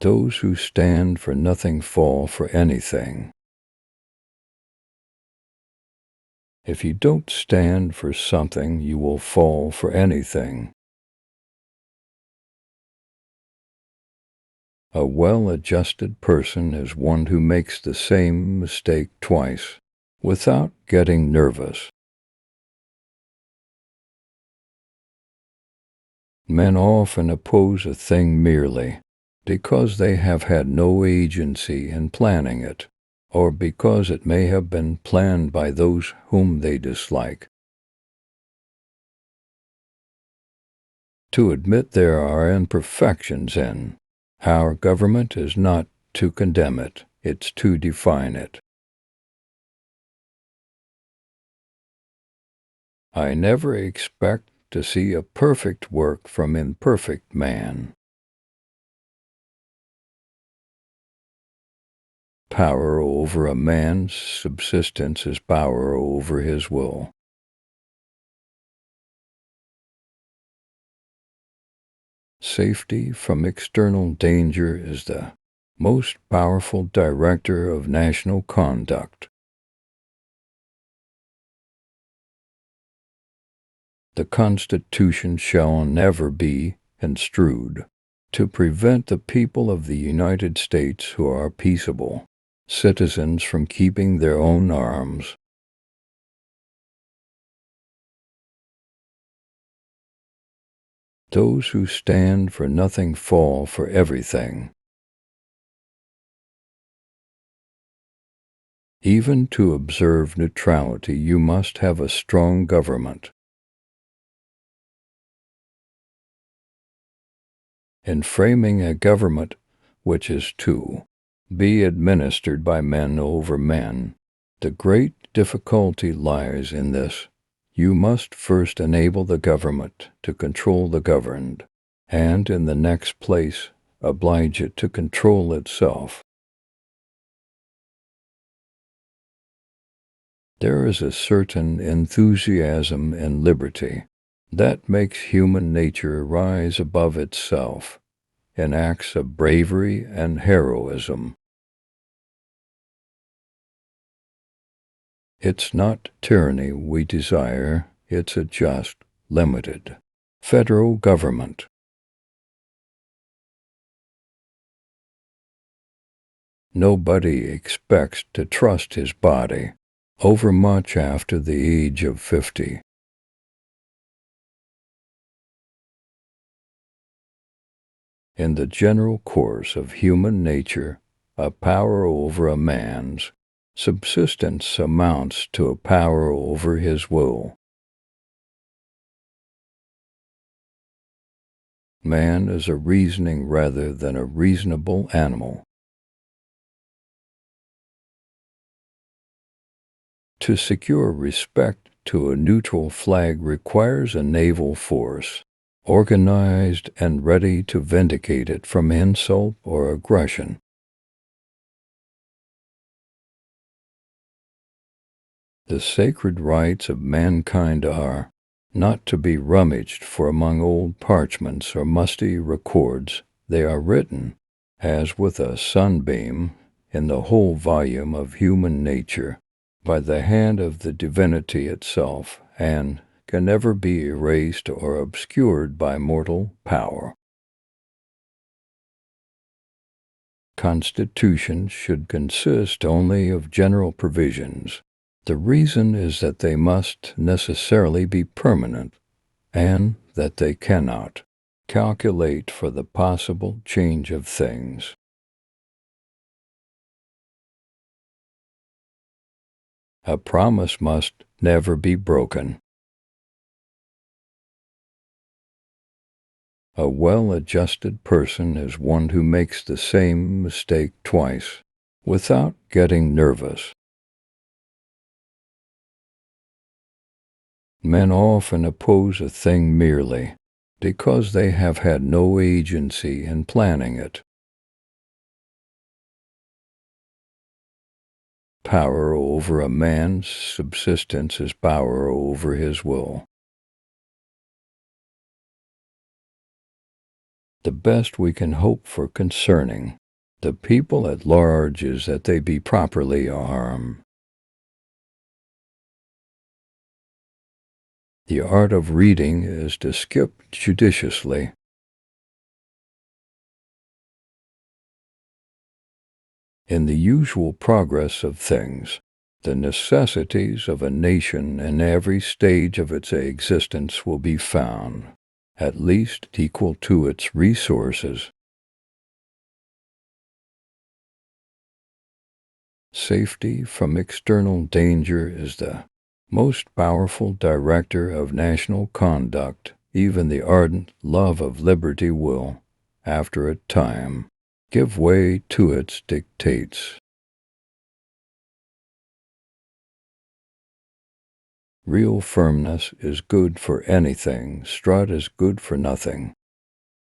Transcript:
Those who stand for nothing fall for anything. If you don't stand for something, you will fall for anything. A well-adjusted person is one who makes the same mistake twice, without getting nervous. Men often oppose a thing merely because they have had no agency in planning it, or because it may have been planned by those whom they dislike. To admit there are imperfections in our government is not to condemn it, it's to define it. I never expect to see a perfect work from imperfect man. Power over a man's subsistence is power over his will. Safety from external danger is the most powerful director of national conduct. The Constitution shall never be construed to prevent the people of the United States who are peaceable citizens from keeping their own arms. Those who stand for nothing fall for everything. Even to observe neutrality, you must have a strong government. In framing a government which is to be administered by men over men, the great difficulty lies in this. You must first enable the government to control the governed, and in the next place, oblige it to control itself. There is a certain enthusiasm in liberty that makes human nature rise above itself in acts of bravery and heroism. It's not tyranny we desire, it's a just, limited federal government. Nobody expects to trust his body overmuch after the age of 50. In the general course of human nature, a power over a man's subsistence amounts to a power over his will. Man is a reasoning rather than a reasonable animal. To secure respect to a neutral flag requires a naval force, organized and ready to vindicate it from insult or aggression. The sacred rights of mankind are not to be rummaged for among old parchments or musty records. They are written, as with a sunbeam, in the whole volume of human nature, by the hand of the divinity itself, and can never be erased or obscured by mortal power. Constitutions should consist only of general provisions. The reason is that they must necessarily be permanent, and that they cannot calculate for the possible change of things. A promise must never be broken. A well-adjusted person is one who makes the same mistake twice, without getting nervous. Men often oppose a thing merely because they have had no agency in planning it. Power over a man's subsistence is power over his will. The best we can hope for concerning the people at large is that they be properly armed. The art of reading is to skip judiciously. In the usual progress of things, the necessities of a nation in every stage of its existence will be found, at least equal to its resources. Safety from external danger is the most powerful director of national conduct. Even the ardent love of liberty will, after a time, give way to its dictates. Real firmness is good for anything, strut is good for nothing.